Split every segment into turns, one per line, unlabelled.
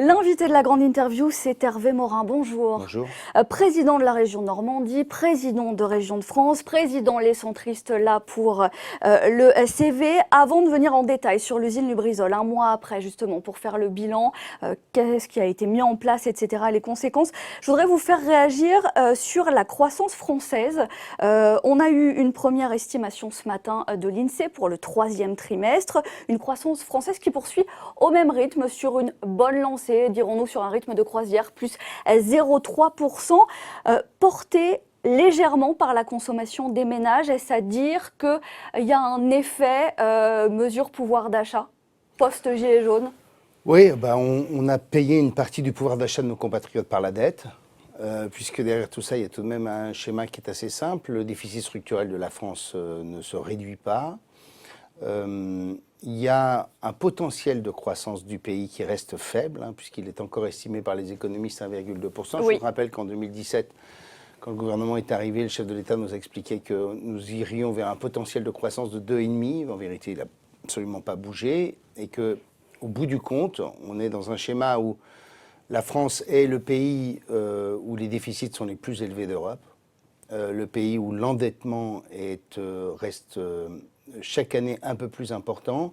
L'invité de la grande interview, c'est Hervé Morin. Bonjour.
Bonjour.
Président de la région Normandie, président de Région de France, président Les Centristes là pour le CV. Avant de venir en détail sur l'usine Lubrizol, un mois après justement, pour faire le bilan, qu'est-ce qui a été mis en place, etc., les conséquences, je voudrais vous faire réagir sur la croissance française. On a eu une première estimation ce matin de l'INSEE pour le 3e trimestre, une croissance française qui poursuit au même rythme sur une bonne lancée, dirons-nous sur un rythme de croisière, plus 0,3%, porté légèrement par la consommation des ménages. Est-ce à dire qu'il y a un effet mesure pouvoir d'achat post-gilet jaune?
Oui, on a payé une partie du pouvoir d'achat de nos compatriotes par la dette, puisque derrière tout ça, il y a tout de même un schéma qui est assez simple. Le déficit structurel de la France ne se réduit pas. Il y a un potentiel de croissance du pays qui reste faible, puisqu'il est encore estimé par les économistes à 1,2%.
Oui.
Je vous rappelle qu'en 2017, quand le gouvernement est arrivé, le chef de l'État nous a expliqué que nous irions vers un potentiel de croissance de 2,5%. En vérité, il n'a absolument pas bougé. Et qu'au bout du compte, on est dans un schéma où la France est le pays où les déficits sont les plus élevés d'Europe, le pays où l'endettement reste chaque année un peu plus important,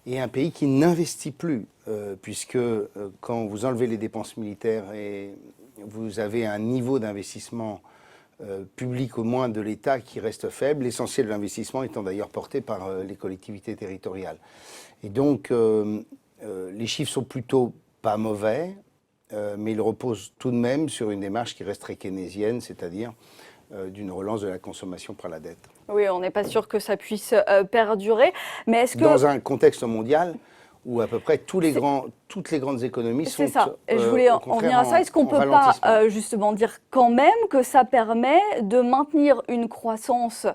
et un pays qui n'investit plus, puisque quand vous enlevez les dépenses militaires et vous avez un niveau d'investissement public au moins de l'État qui reste faible, l'essentiel de l'investissement étant d'ailleurs porté par les collectivités territoriales. Et donc les chiffres sont plutôt pas mauvais, mais ils reposent tout de même sur une démarche qui reste très keynésienne, c'est-à-dire d'une relance de la consommation par la dette.
Oui, on n'est pas sûr que ça puisse perdurer, mais est-ce que...
Dans un contexte mondial où à peu près toutes les grandes économies sont...
C'est ça, et je voulais en venir à ça. Est-ce qu'on ne peut pas justement dire quand même que ça permet de maintenir une croissance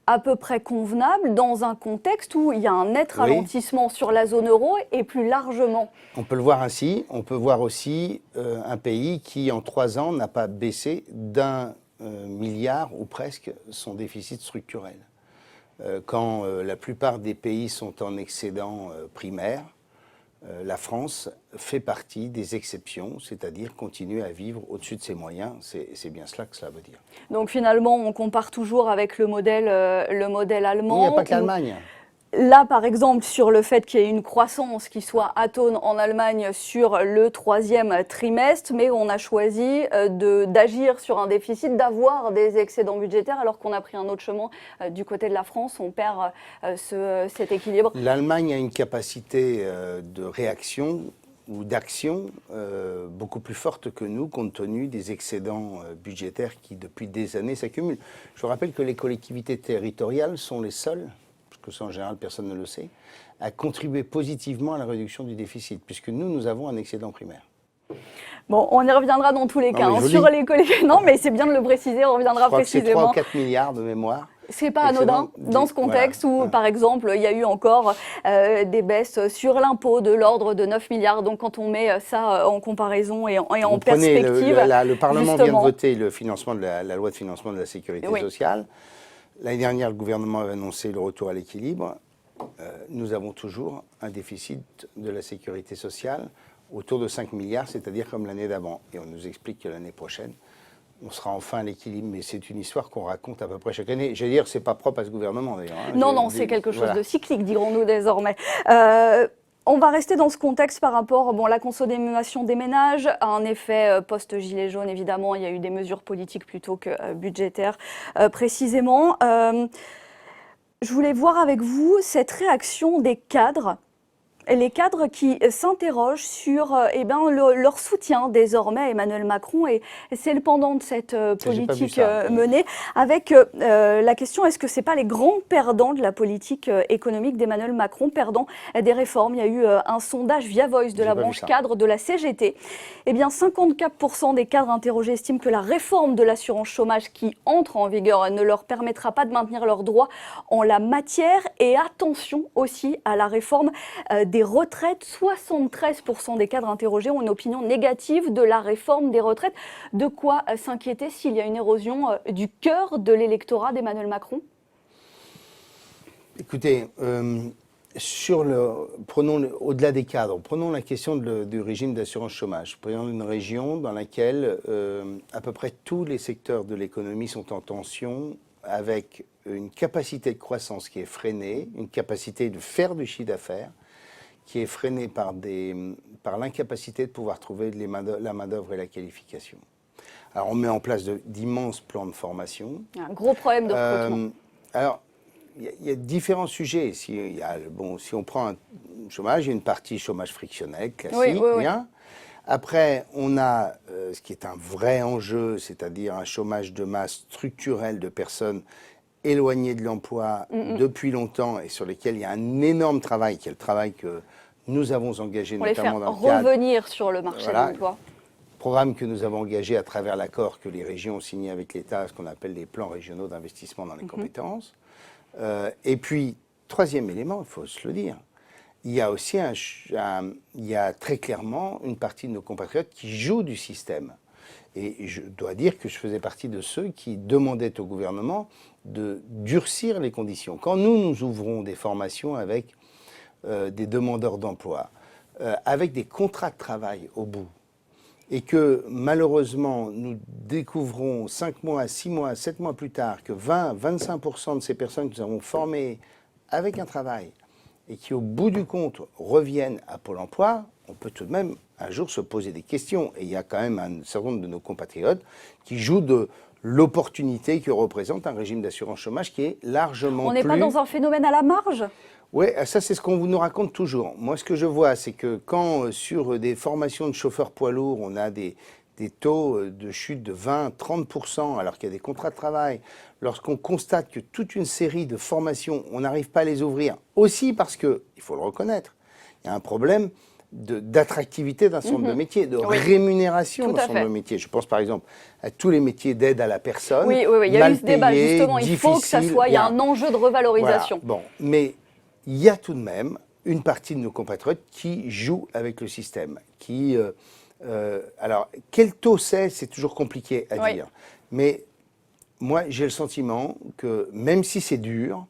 à peu près convenable dans un contexte où il y a un net ralentissement sur la zone euro et plus largement?
On peut le voir ainsi. On peut voir aussi un pays qui, en 3 ans, n'a pas baissé d'1 milliard ou presque son déficit structurel. Quand la plupart des pays sont en excédent primaire, la France fait partie des exceptions, c'est-à-dire continue à vivre au-dessus de ses moyens. C'est bien cela que cela veut dire.
Donc finalement, on compare toujours avec le modèle allemand.
Il n'y a pas que l'Allemagne.
Là, par exemple, sur le fait qu'il y ait une croissance qui soit atone en Allemagne sur le 3e trimestre, mais on a choisi d'agir sur un déficit, d'avoir des excédents budgétaires, alors qu'on a pris un autre chemin du côté de la France. On perd cet équilibre.
L'Allemagne a une capacité de réaction ou d'action beaucoup plus forte que nous, compte tenu des excédents budgétaires qui, depuis des années, s'accumulent. Je vous rappelle que les collectivités territoriales sont les seules, parce que ça en général personne ne le sait, à contribuer positivement à la réduction du déficit, puisque nous avons un excédent primaire.
Bon, on y reviendra dans tous les cas. Sur les collectivités. Non, mais c'est bien de le préciser, on reviendra précisément.
C'est 3 ou 4 milliards de mémoire.
C'est pas anodin dans ce contexte où, par exemple, il y a eu encore des baisses sur l'impôt de l'ordre de 9 milliards. Donc, quand on met ça en comparaison et en perspective...
Le Parlement vient de voter le financement de la loi de financement de la sécurité sociale. L'année dernière, le gouvernement avait annoncé le retour à l'équilibre. Nous avons toujours un déficit de la sécurité sociale autour de 5 milliards, c'est-à-dire comme l'année d'avant. Et on nous explique que l'année prochaine, on sera enfin à l'équilibre. Mais c'est une histoire qu'on raconte à peu près chaque année. Je veux dire, c'est pas propre à ce gouvernement d'ailleurs.
Non, c'est quelque chose de cyclique, dirons-nous désormais. On va rester dans ce contexte par rapport à la consommation des ménages, à un effet post-gilet jaune, évidemment. Il y a eu des mesures politiques plutôt que budgétaires, précisément. Je voulais voir avec vous cette réaction des cadres. Les cadres qui s'interrogent sur leur soutien désormais à Emmanuel Macron, et c'est le pendant de cette politique menée, avec la question, est-ce que ce n'est pas les grands perdants de la politique économique d'Emmanuel Macron, perdants des réformes? Il y a eu un sondage via Voice de la branche cadre de la CGT. Eh bien, 54% des cadres interrogés estiment que la réforme de l'assurance chômage qui entre en vigueur ne leur permettra pas de maintenir leurs droits en la matière. Et attention aussi à la réforme des retraites. 73% des cadres interrogés ont une opinion négative de la réforme des retraites. De quoi s'inquiéter s'il y a une érosion du cœur de l'électorat d'Emmanuel Macron?
Écoutez, Au-delà des cadres, prenons la question du régime d'assurance chômage. Prenons une région dans laquelle à peu près tous les secteurs de l'économie sont en tension, avec une capacité de croissance qui est freinée, une capacité de faire du chiffre d'affaires qui est freinée par l'incapacité de pouvoir trouver la main-d'œuvre et la qualification. Alors on met en place d'immenses plans de formation.
Un gros problème de recrutement.
Alors, il y a différents sujets. Si on prend un chômage, il y a une partie chômage frictionnel, classique, bien. Après, on a ce qui est un vrai enjeu, c'est-à-dire un chômage de masse structurel de personnes éloignées de l'emploi depuis longtemps et sur lesquelles il y a un énorme travail, qui est le travail que nous avons engagé notamment dans le cadre...
Pour les faire revenir sur le marché de l'emploi.
Programme que nous avons engagé à travers l'accord que les régions ont signé avec l'État, ce qu'on appelle les plans régionaux d'investissement dans les compétences. Et puis, troisième élément, il faut se le dire, il y a aussi il y a très clairement une partie de nos compatriotes qui jouent du système. Et je dois dire que je faisais partie de ceux qui demandaient au gouvernement de durcir les conditions. Quand nous ouvrons des formations avec des demandeurs d'emploi, avec des contrats de travail au bout, et que malheureusement nous découvrons 5 mois, 6 mois, 7 mois plus tard que 20-25% de ces personnes que nous avons formées avec un travail et qui au bout du compte reviennent à Pôle emploi, on peut tout de même un jour se poser des questions. Et il y a quand même un certain nombre de nos compatriotes qui jouent de l'opportunité que représente un régime d'assurance chômage qui est largement plus...
On n'est pas dans un phénomène à la marge ?
Oui, ça c'est ce qu'on nous raconte toujours. Moi ce que je vois, c'est que quand sur des formations de chauffeurs poids lourds, on a des taux de chute de 20-30%, alors qu'il y a des contrats de travail, lorsqu'on constate que toute une série de formations, on n'arrive pas à les ouvrir, aussi parce que, il faut le reconnaître, il y a un problème d'attractivité d'un certain nombre de métiers, de rémunération d'un certain nombre de métiers. Je pense par exemple à tous les métiers d'aide à la personne,
il y a eu ce débat justement, il faut que ça soit, il y a un enjeu de revalorisation.
Voilà. Bon, mais il y a tout de même une partie de nos compatriotes qui jouent avec le système, qui... alors, quel taux c'est toujours compliqué à dire. Mais moi, j'ai le sentiment que même si c'est dur,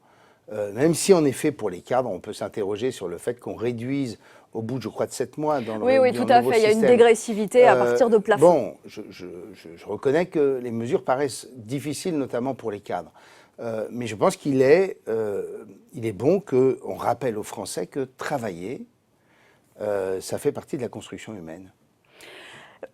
même si en effet pour les cadres, on peut s'interroger sur le fait qu'on réduise au bout, je crois, de 7 mois dans le
Oui, tout à fait. Il y a une dégressivité à partir de plafond.
Bon, je reconnais que les mesures paraissent difficiles, notamment pour les cadres. Mais je pense qu'il est bon qu'on rappelle aux Français que travailler, ça fait partie de la construction humaine.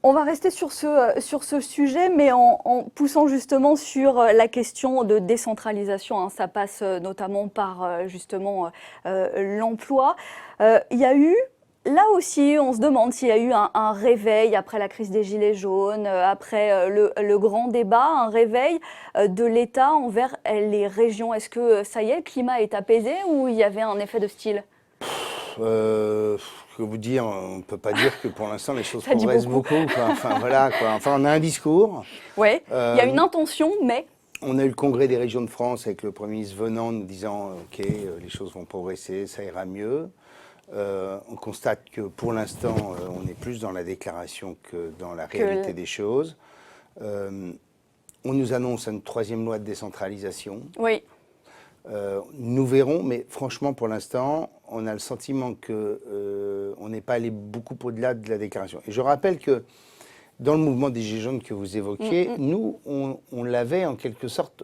On va rester sur ce sujet, mais en poussant justement sur la question de décentralisation. Ça passe notamment par justement l'emploi. Il y a eu, là aussi, on se demande s'il y a eu un réveil après la crise des Gilets jaunes, après le grand débat, un réveil de l'État envers les régions. Est-ce que ça y est, le climat est apaisé ou il y avait un effet de style ?
Que vous dire, on ne peut pas dire que pour l'instant les choses progressent beaucoup. Enfin, voilà, quoi. Enfin, on a un discours.
Oui, il y a une intention, mais...
On a eu le congrès des régions de France avec le Premier ministre venant nous disant « Ok, les choses vont progresser, ça ira mieux ». On constate que pour l'instant, on est plus dans la déclaration que dans la réalité des choses. On nous annonce une 3e loi de décentralisation.
Oui.
Nous verrons, mais franchement, pour l'instant, on a le sentiment qu'on n'est pas allé beaucoup au-delà de la déclaration. Et je rappelle que dans le mouvement des Gilets jaunes que vous évoquiez, nous, on l'avait en quelque sorte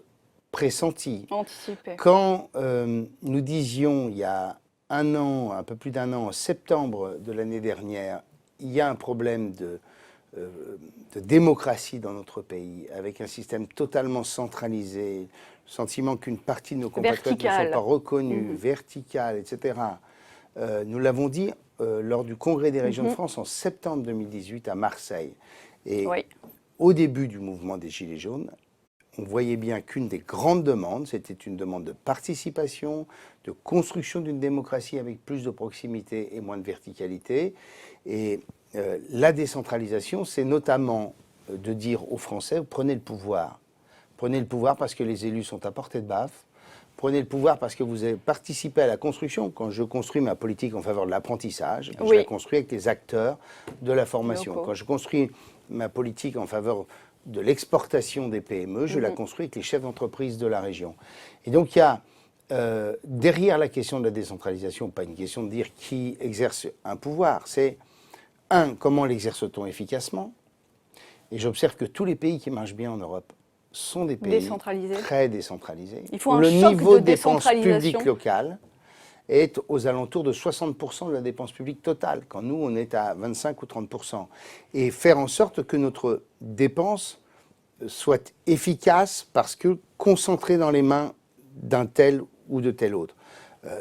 pressenti.
Anticipé.
Quand nous disions, il y a un an, un peu plus d'un an, en septembre de l'année dernière, il y a un problème de démocratie dans notre pays, avec un système totalement centralisé, le sentiment qu'une partie de nos compatriotes ne sont pas reconnus, vertical, etc. Nous l'avons dit lors du Congrès des régions de France en septembre 2018 à Marseille. Et au début du mouvement des Gilets jaunes, on voyait bien qu'une des grandes demandes, c'était une demande de participation, de construction d'une démocratie avec plus de proximité et moins de verticalité. Et la décentralisation, c'est notamment de dire aux Français, prenez le pouvoir. Prenez le pouvoir parce que les élus sont à portée de baffe. Prenez le pouvoir parce que vous avez participé à la construction. Quand je construis ma politique en faveur de l'apprentissage, je la construis avec les acteurs de la formation. Quand je construis ma politique en faveur de l'exportation des PME, je la construis avec les chefs d'entreprise de la région. Et donc il y a derrière la question de la décentralisation, pas une question de dire qui exerce un pouvoir, c'est, comment l'exerce-t-on efficacement? Et j'observe que tous les pays qui marchent bien en Europe sont des pays très décentralisés.
Il faut un
le
choc
niveau
de
de dépenses
décentralisation
publiques locales est aux alentours de 60% de la dépense publique totale, quand nous, on est à 25 ou 30%. Et faire en sorte que notre dépense soit efficace parce que concentrée dans les mains d'un tel ou de tel autre.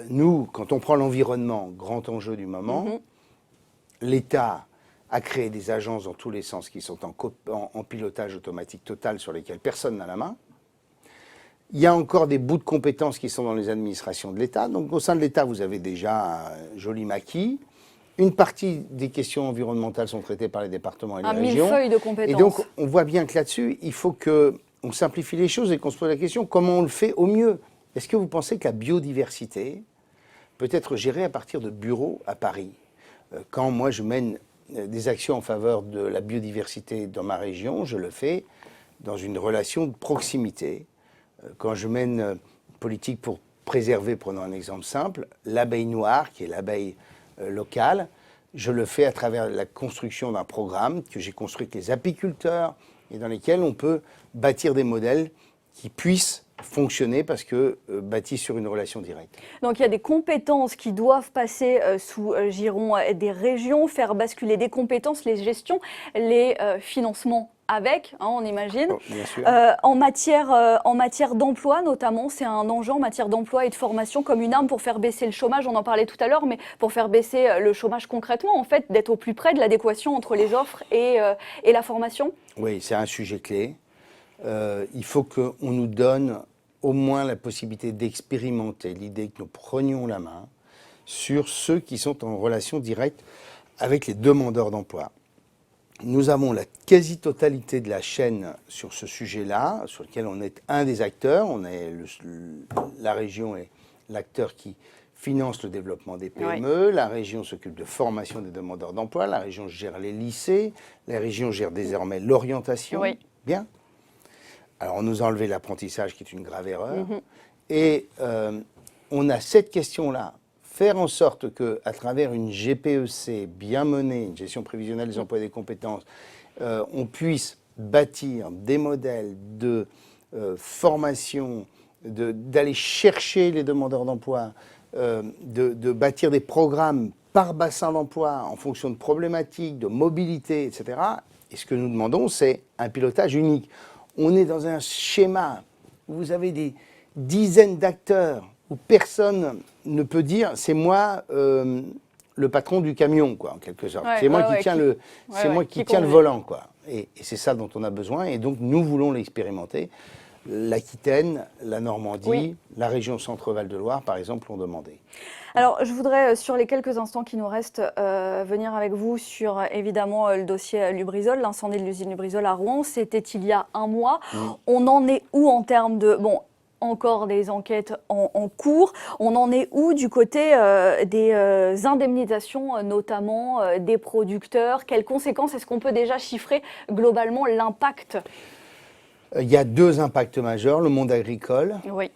Nous, quand on prend l'environnement, grand enjeu du moment, l'État a créé des agences dans tous les sens qui sont en pilotage automatique total sur lesquelles personne n'a la main. Il y a encore des bouts de compétences qui sont dans les administrations de l'État. Donc au sein de l'État, vous avez déjà un joli maquis. Une partie des questions environnementales sont traitées par les départements et les régions.
Un millefeuille de compétences.
Et donc on voit bien que là-dessus, il faut qu'on simplifie les choses et qu'on se pose la question comment on le fait au mieux. Est-ce que vous pensez que la biodiversité peut être gérée à partir de bureaux à Paris? Quand moi je mène des actions en faveur de la biodiversité dans ma région, je le fais dans une relation de proximité. Quand je mène une politique pour préserver, prenons un exemple simple, l'abeille noire, qui est l'abeille locale, je le fais à travers la construction d'un programme que j'ai construit avec les apiculteurs et dans lesquels on peut bâtir des modèles qui puissent fonctionner parce que bâti sur une relation directe.
Donc il y a des compétences qui doivent passer sous giron des régions, faire basculer des compétences, les gestions, les financements avec, on imagine.
Oh, bien sûr.
En matière d'emploi notamment, c'est un enjeu en matière d'emploi et de formation comme une arme pour faire baisser le chômage, on en parlait tout à l'heure, mais pour faire baisser le chômage concrètement, en fait, d'être au plus près de l'adéquation entre les offres et la formation.
Oui, c'est un sujet clé. Il faut qu'on nous donne au moins la possibilité d'expérimenter l'idée que nous prenions la main sur ceux qui sont en relation directe avec les demandeurs d'emploi. Nous avons la quasi-totalité de la chaîne sur ce sujet-là, sur lequel on est un des acteurs. On est la région est l'acteur qui finance le développement des PME. Oui. La région s'occupe de formation des demandeurs d'emploi. La région gère les lycées. La région gère désormais l'orientation.
Oui.
Bien. Alors, on nous a enlevé l'apprentissage, qui est une grave erreur. Et on a cette question-là. Faire en sorte qu'à travers une GPEC bien menée, une gestion prévisionnelle des emplois et des compétences, on puisse bâtir des modèles de formation, d'aller chercher les demandeurs d'emploi, de bâtir des programmes par bassin d'emploi en fonction de problématiques, de mobilité, etc. Et ce que nous demandons, c'est un pilotage unique. On est dans un schéma où vous avez des dizaines d'acteurs, où personne ne peut dire c'est moi le patron du camion, quoi, en quelque sorte. C'est moi qui tiens le volant, quoi. Et c'est ça dont on a besoin. Et donc nous voulons l'expérimenter. L'Aquitaine, la Normandie, la région Centre-Val de Loire, par exemple, l'ont demandé.
Alors, je voudrais, sur les quelques instants qui nous restent, venir avec vous sur, évidemment, le dossier Lubrizol, l'incendie de l'usine Lubrizol à Rouen. C'était il y a un mois. On en est où en termes de... Bon, encore des enquêtes en cours. On en est où du côté des indemnisations, notamment des producteurs? Quelles conséquences est-ce qu'on peut déjà chiffrer globalement l'impact?
Il y a deux impacts majeurs. Le monde agricole.
Oui.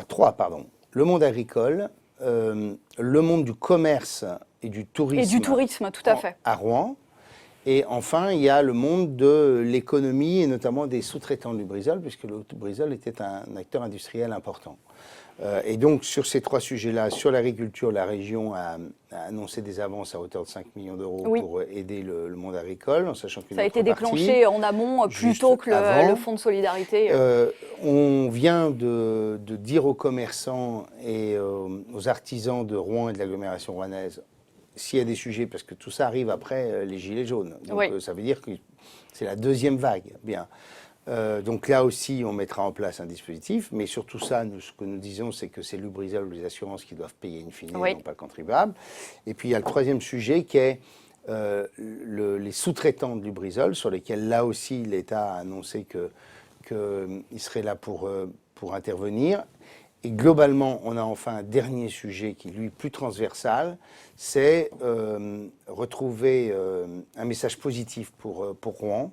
Trois, pardon. Le monde agricole, le monde du commerce et du tourisme.
Et du tourisme, tout à fait.
À Rouen. Et enfin, il y a le monde de l'économie et notamment des sous-traitants de Lubrizol, puisque Lubrizol était un acteur industriel important. Et donc, sur ces trois sujets-là, sur l'agriculture, la région a annoncé des avances à hauteur de 5 millions d'euros pour aider le monde agricole, en sachant que
ça a été déclenché en amont plutôt que le fonds de solidarité.
On vient de dire aux commerçants et aux artisans de Rouen et de l'agglomération rouennaise, s'il y a des sujets, parce que tout ça arrive après les gilets jaunes. Donc ça veut dire que c'est la deuxième vague. Bien. Donc là aussi, on mettra en place un dispositif. Mais sur tout ça, ce que nous disons, c'est que c'est Lubrizol ou les assurances qui doivent payer in fine, non pas le contribuable. Et puis il y a le troisième sujet qui est les sous-traitants de Lubrizol, sur lesquels là aussi l'État a annoncé qu'il serait là pour intervenir. Et globalement, on a enfin un dernier sujet qui, lui, plus transversal, c'est retrouver un message positif pour Rouen,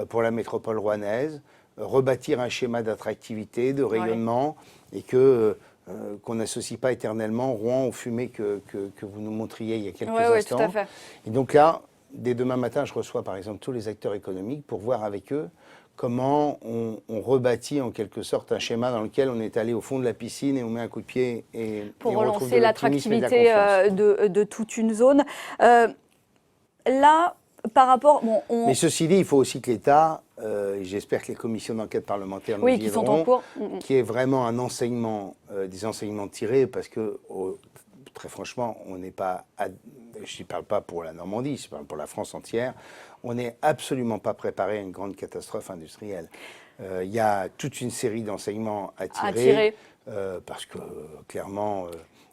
pour la métropole rouennaise, rebâtir un schéma d'attractivité, de rayonnement, et qu'on n'associe pas éternellement Rouen aux fumées que vous nous montriez il y a quelques instants.
Oui, tout à fait.
Et donc là, dès demain matin, je reçois par exemple tous les acteurs économiques pour voir avec eux comment on rebâtit en quelque sorte un schéma dans lequel on est allé au fond de la piscine et on met un coup de pied
pour
et on retrouve
relancer
de l'optimisme et de la
l'attractivité de toute une zone. Là, par rapport...
Mais ceci dit, il faut aussi que l'État, et j'espère que les commissions d'enquête parlementaires nous y aideront,
sont en cours,
qu'il y ait vraiment un enseignement, des enseignements tirés, parce que très franchement, on n'est pas, je ne parle pas pour la Normandie, je parle pour la France entière, on n'est absolument pas préparé à une grande catastrophe industrielle. Il y a toute une série d'enseignements à tirer. Parce que clairement,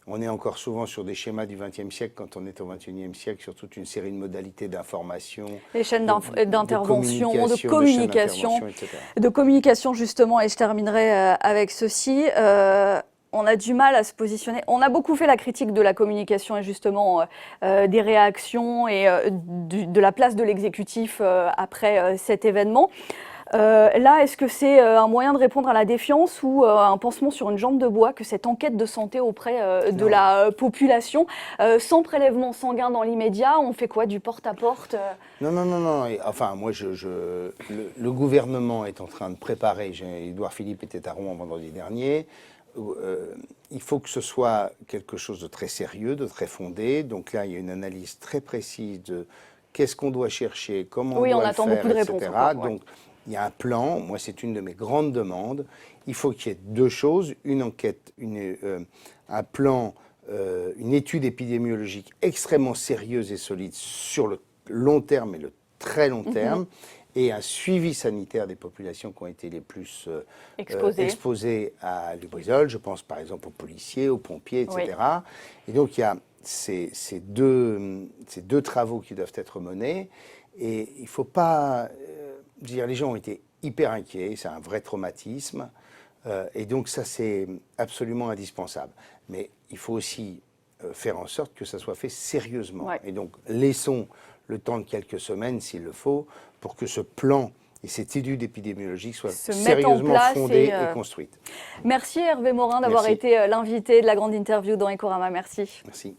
on est encore souvent sur des schémas du XXe siècle quand on est au XXIe siècle, sur toute une série de modalités d'information.
Les chaînes d'intervention, de communication justement, et je terminerai avec ceci. On a du mal à se positionner. On a beaucoup fait la critique de la communication et justement des réactions et de la place de l'exécutif après cet événement. Là, est-ce que c'est un moyen de répondre à la défiance ou un pansement sur une jambe de bois que cette enquête de santé auprès de la population, sans prélèvement sanguin dans l'immédiat, on fait quoi, du porte-à-porte
Non. Enfin, moi, le gouvernement est en train de préparer, Édouard Philippe était à Rouen vendredi dernier, il faut que ce soit quelque chose de très sérieux, de très fondé. Donc là, il y a une analyse très précise de qu'est-ce qu'on doit chercher, comment on doit le faire,
beaucoup de
etc.
réponses encore,
Donc, il y a un plan. Moi, c'est une de mes grandes demandes. Il faut qu'il y ait deux choses. Une enquête, un plan, une étude épidémiologique extrêmement sérieuse et solide sur le long terme et le très long terme. Et un suivi sanitaire des populations qui ont été les plus exposées à l'ubrizol. Je pense par exemple aux policiers, aux pompiers, etc. Oui. Et donc il y a ces deux travaux qui doivent être menés. Et il ne faut pas dire, les gens ont été hyper inquiets, c'est un vrai traumatisme. Et donc ça, c'est absolument indispensable. Mais il faut aussi faire en sorte que ça soit fait sérieusement. Ouais. Et donc laissons le temps de quelques semaines, s'il le faut, pour que ce plan et cette étude épidémiologique soient sérieusement fondée et construite.
Merci Hervé Morin d'avoir été l'invité de la grande interview dans Ecorama. Merci.
Merci.